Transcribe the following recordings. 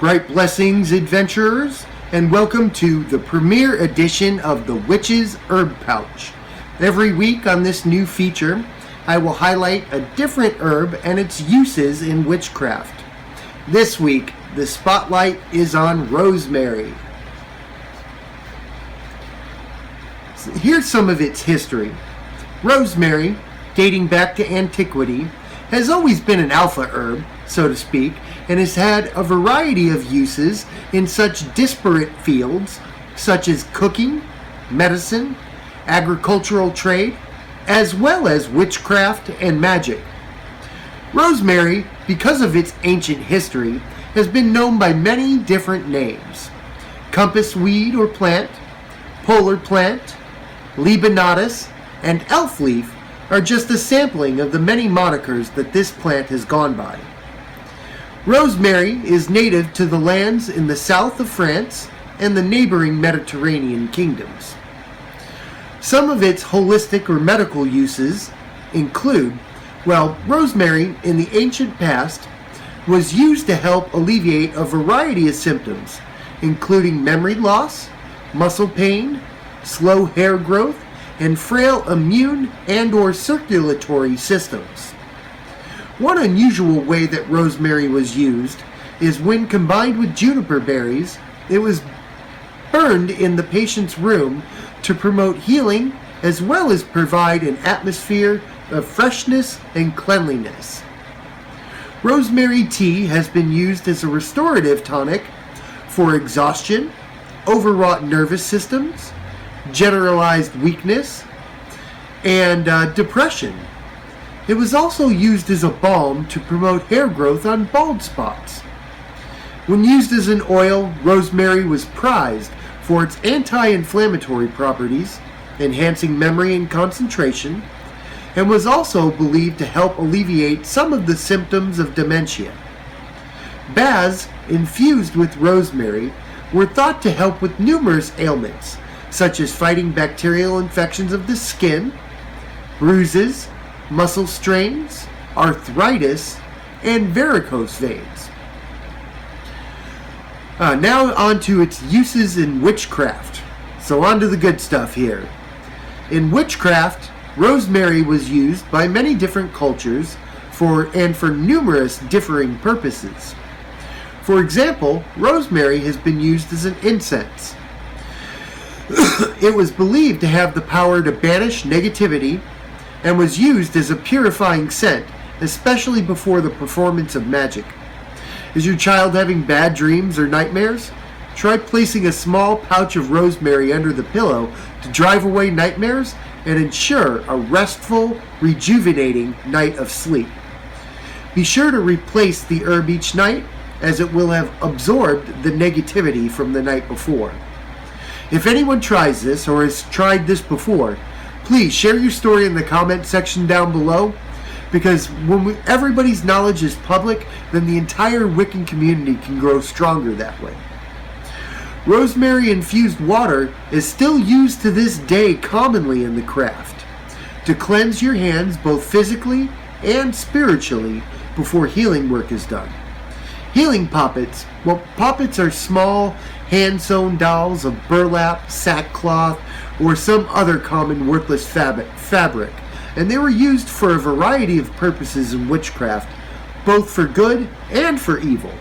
Bright blessings, adventurers, and welcome to the premiere edition of the Witch's Herb Pouch. Every week on this new feature, I will highlight a different herb and its uses in witchcraft. This week, the spotlight is on rosemary. Here's some of its history. Rosemary, dating back to antiquity, has always been an alpha herb, so to speak, and has had a variety of uses in such disparate fields such as cooking, medicine, agricultural trade, as well as witchcraft and magic. Rosemary, because of its ancient history, has been known by many different names. Compass weed or plant, polar plant, Libanatus, and elf leaf are just a sampling of the many monikers that this plant has gone by. Rosemary is native to the lands in the south of France and the neighboring Mediterranean kingdoms. Some of its holistic or medical uses include, rosemary in the ancient past was used to help alleviate a variety of symptoms, including memory loss, muscle pain, slow hair growth, and frail immune and/or circulatory systems. One unusual way that rosemary was used is when combined with juniper berries, it was burned in the patient's room to promote healing as well as provide an atmosphere of freshness and cleanliness. Rosemary tea has been used as a restorative tonic for exhaustion, overwrought nervous systems, generalized weakness, and depression. It was also used as a balm to promote hair growth on bald spots. When used as an oil, rosemary was prized for its anti-inflammatory properties, enhancing memory and concentration, and was also believed to help alleviate some of the symptoms of dementia. Baths infused with rosemary were thought to help with numerous ailments, such as fighting bacterial infections of the skin, bruises, muscle strains, arthritis, and varicose veins. Now on to its uses in witchcraft. So on to the good stuff here. In witchcraft, rosemary was used by many different cultures for numerous differing purposes. For example, rosemary has been used as an incense. It was believed to have the power to banish negativity and was used as a purifying scent, especially before the performance of magic. Is your child having bad dreams or nightmares? Try placing a small pouch of rosemary under the pillow to drive away nightmares and ensure a restful, rejuvenating night of sleep. Be sure to replace the herb each night, as it will have absorbed the negativity from the night before. If anyone tries this or has tried this before, please share your story in the comment section down below, because when everybody's knowledge is public, then the entire Wiccan community can grow stronger that way. Rosemary infused water is still used to this day commonly in the craft to cleanse your hands both physically and spiritually before healing work is done. Healing poppets. Poppets are small hand-sewn dolls of burlap, sackcloth, or some other common worthless fabric, and they were used for a variety of purposes in witchcraft, both for good and for evil.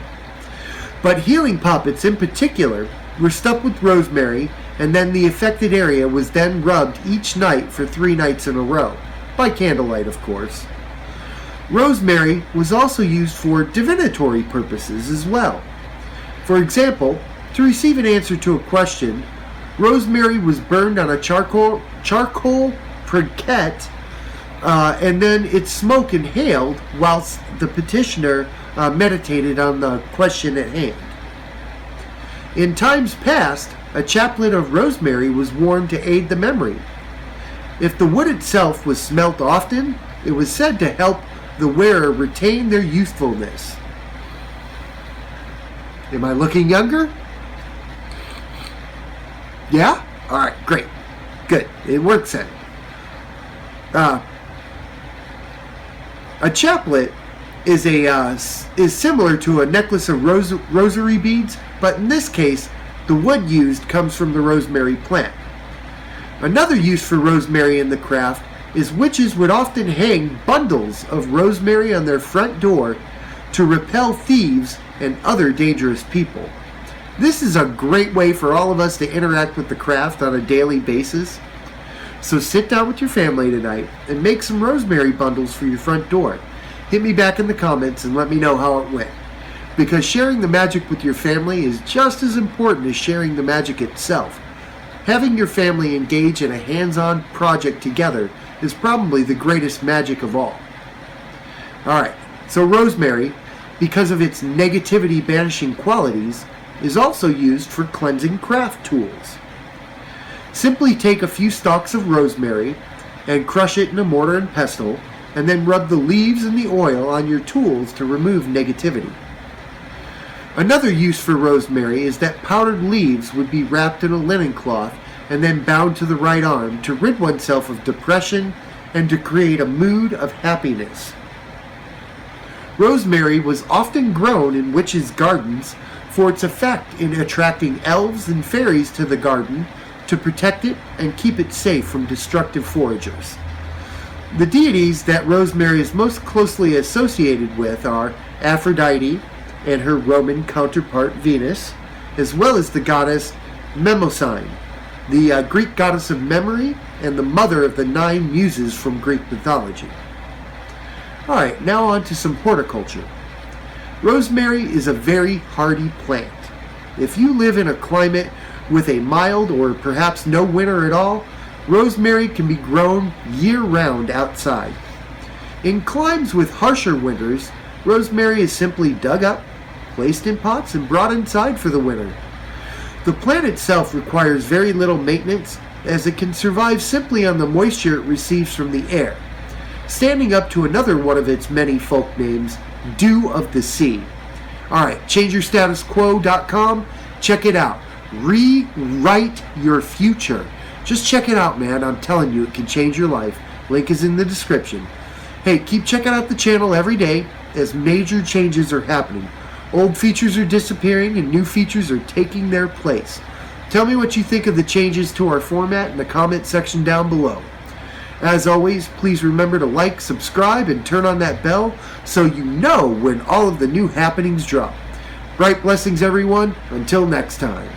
But healing poppets in particular were stuffed with rosemary, and then the affected area was then rubbed each night for 3 nights in a row, by candlelight of course. Rosemary was also used for divinatory purposes as well. For example, to receive an answer to a question, rosemary was burned on a charcoal briquette, and then its smoke inhaled whilst the petitioner meditated on the question at hand. In times past, a chaplet of rosemary was worn to aid the memory. If the wood itself was smelt often, it was said to help the wearer retain their youthfulness. Am I looking younger? Yeah? Alright, great. Good. It works then. A chaplet is similar to a necklace of rosary beads, but in this case, the wood used comes from the rosemary plant. Another use for rosemary in the craft is witches would often hang bundles of rosemary on their front door to repel thieves and other dangerous people. This is a great way for all of us to interact with the craft on a daily basis. So sit down with your family tonight and make some rosemary bundles for your front door. Hit me back in the comments and let me know how it went. Because sharing the magic with your family is just as important as sharing the magic itself. Having your family engage in a hands-on project together is probably the greatest magic of all. Alright, so rosemary, because of its negativity banishing qualities, is also used for cleansing craft tools. Simply take a few stalks of rosemary and crush it in a mortar and pestle, and then rub the leaves and the oil on your tools to remove negativity. Another use for rosemary is that powdered leaves would be wrapped in a linen cloth and then bound to the right arm to rid oneself of depression and to create a mood of happiness. Rosemary was often grown in witches' gardens for its effect in attracting elves and fairies to the garden to protect it and keep it safe from destructive foragers. The deities that rosemary is most closely associated with are Aphrodite and her Roman counterpart Venus, as well as the goddess Mnemosyne, the Greek goddess of memory and the mother of the 9 muses from Greek mythology. Alright, now on to some horticulture. Rosemary is a very hardy plant. If you live in a climate with a mild or perhaps no winter at all, rosemary can be grown year-round outside. In climes with harsher winters, rosemary is simply dug up, placed in pots, and brought inside for the winter. The plant itself requires very little maintenance, as it can survive simply on the moisture it receives from the air, standing up to another one of its many folk names, dew of the sea. Alright, changeyourstatusquo.com, check it out. Rewrite your future. Just check it out, man. I'm telling you, it can change your life. Link is in the description. Hey, keep checking out the channel every day as major changes are happening. Old features are disappearing and new features are taking their place. Tell me what you think of the changes to our format in the comment section down below. As always, please remember to like, subscribe, and turn on that bell so you know when all of the new happenings drop. Bright blessings, everyone. Until next time.